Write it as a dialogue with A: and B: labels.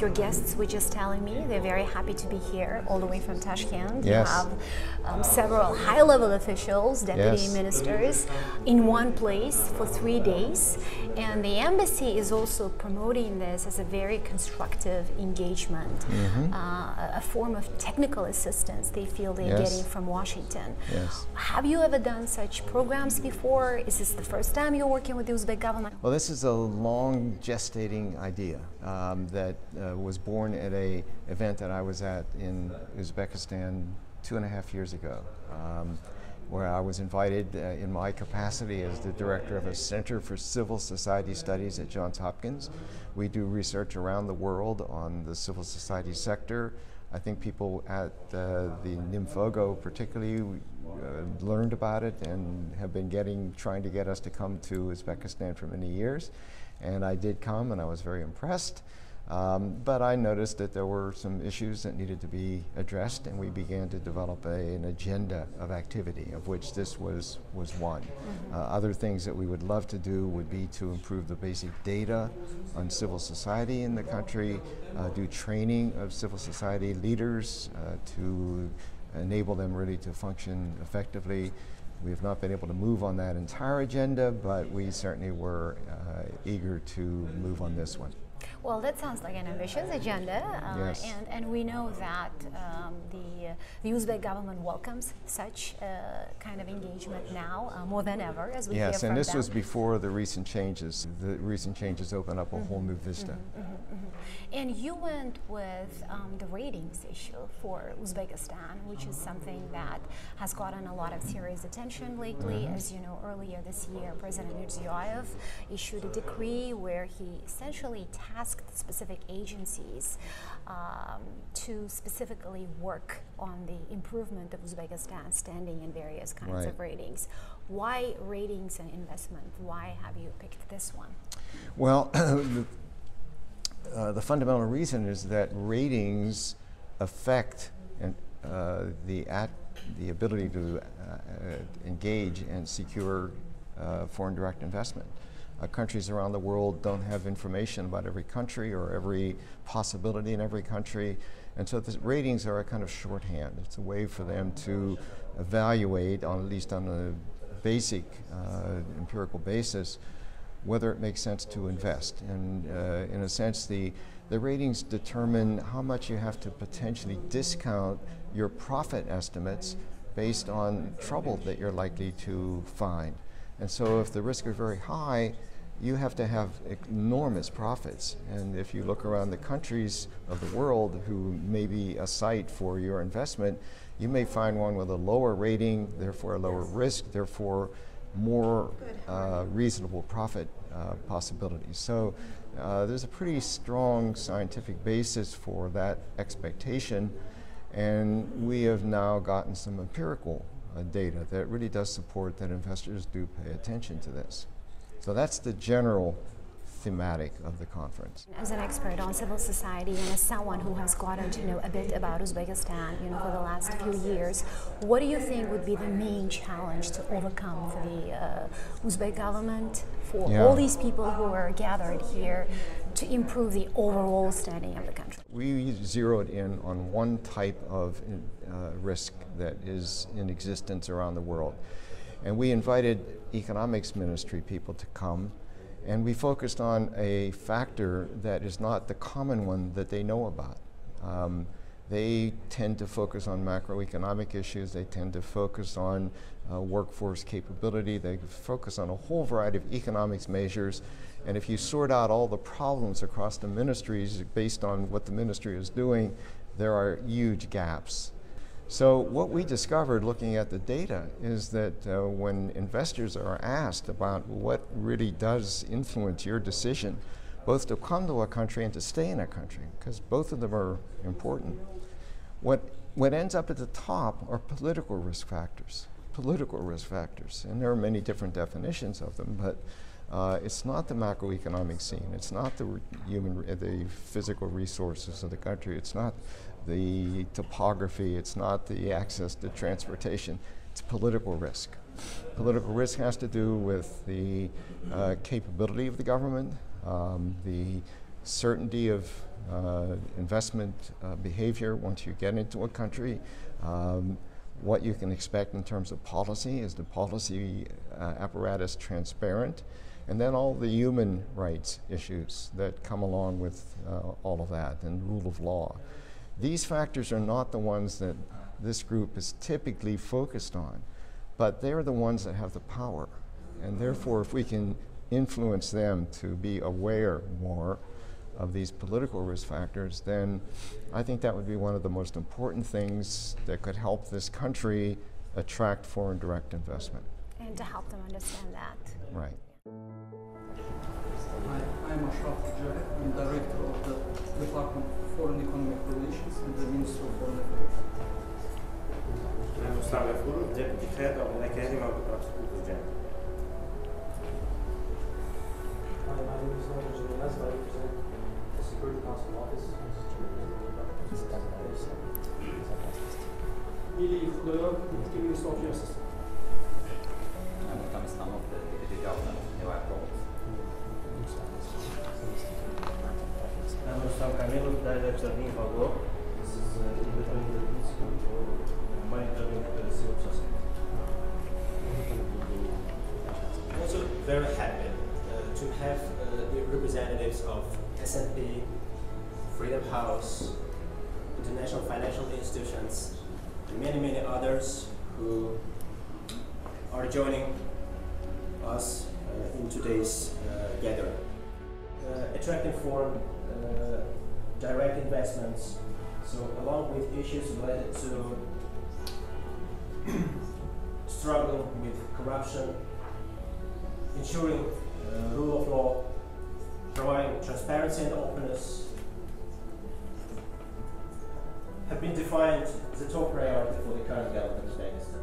A: Your guests were just telling me they're very happy to be here all the way from Tashkent.
B: Yes.
A: You have several high-level officials, deputy ministers, in one place for 3 days. And the embassy is also promoting this as a very constructive engagement, a form of technical assistance they feel they're getting from Washington.
B: Yes.
A: Have you ever done such programs before? Is this the first time you're working with the Uzbek government?
B: Well, this is a long gestating idea that was born at an event that I was at in Uzbekistan 2.5 years ago, where I was invited in my capacity as the director of a Center for Civil Society Studies at Johns Hopkins. We do research around the world on the civil society sector. I think people at the Nimfogo particularly learned about it and have been trying to get us to come to Uzbekistan for many years. And I did come, and I was very impressed. But I noticed that there were some issues that needed to be addressed, and we began to develop an agenda of activity, of which this was one. Other things that we would love to do would be to improve the basic data on civil society in the country, do training of civil society leaders to enable them really to function effectively. We have not been able to move on that entire agenda, but we certainly were eager to move on this one.
A: Well, that sounds like an ambitious agenda, and we know that the Uzbek government welcomes such kind of engagement now more than ever, as we hear from them.
B: Yes, and this was before the recent changes. The recent changes open up a whole new vista.
A: And you went with the ratings issue for Uzbekistan, which is something that has gotten a lot of serious attention lately. As you know, earlier this year, President Mirziyoyev issued a decree where he essentially tasked specific agencies to specifically work on the improvement of Uzbekistan's standing in various kinds of ratings. Why ratings and investment? Why have you picked this one?
B: Well, the fundamental reason is that ratings affect the ability to engage and secure foreign direct investment. Countries around the world don't have information about every country or every possibility in every country, and so the ratings are a kind of shorthand. It's a way for them to evaluate, at least on a basic empirical basis, whether it makes sense to invest. And in a sense, the ratings determine how much you have to potentially discount your profit estimates based on trouble that you're likely to find. And so if the risks are very high, you have to have enormous profits. And if you look around the countries of the world who may be a site for your investment, you may find one with a lower rating, therefore a lower risk, therefore more reasonable profit possibilities. So there's a pretty strong scientific basis for that expectation, and we have now gotten some empirical data that really does support that investors do pay attention to this. So that's the general thematic of the conference.
A: As an expert on civil society and as someone who has gotten to know a bit about Uzbekistan, for the last few years, what do you think would be the main challenge to overcome for the Uzbek government, for all these people who are gathered here, to improve the overall standing of the country?
B: We zeroed in on one type of risk that is in existence around the world. And we invited economics ministry people to come, and we focused on a factor that is not the common one that they know about. They tend to focus on macroeconomic issues, they tend to focus on workforce capability, they focus on a whole variety of economics measures, and if you sort out all the problems across the ministries based on what the ministry is doing, there are huge gaps. So what we discovered looking at the data is that when investors are asked about what really does influence your decision, both to come to a country and to stay in a country, because both of them are important, what ends up at the top are political risk factors. And there are many different definitions of them, but It's not the macroeconomic scene. It's not the the physical resources of the country. It's not the topography. It's not the access to transportation. It's political risk. Political risk has to do with the capability of the government, the certainty of investment behavior once you get into a country, what you can expect in terms of policy. Is the policy apparatus transparent? And then all the human rights issues that come along with all of that, and rule of law. These factors are not the ones that this group is typically focused on, but they're the ones that have the power. And therefore, if we can influence them to be aware more of these political risk factors, then I think that would be one of the most important things that could help this country attract foreign direct investment.
A: And to help them understand that.
B: Right.
C: Hi, I'm Ashraf Tijaret. I'm Director of the Department of Foreign Economic Relations in the Ministry of Foreign Affairs.
D: I'm Mustafa Furu, Deputy Head of the Academy of the Practical Agenda.
E: Hi, my name is Norman Jimenez. I represent the Security Council Office. Или the Minister of Justice.
F: I'm Uzbekistan of the Deputy Governor of New York.
D: I'm Mustafa Kamilov, Director of Info. This is Independent Institute for Monitoring Civil Society.
G: I'm also very happy to have the representatives of S&P, Freedom House, international financial institutions, and many others who are joining us in today's gathering. Attracting foreign direct investments, so along with issues related to struggling with corruption, ensuring rule of law, providing transparency and openness, have been defined as a top priority for the current government of Uzbekistan.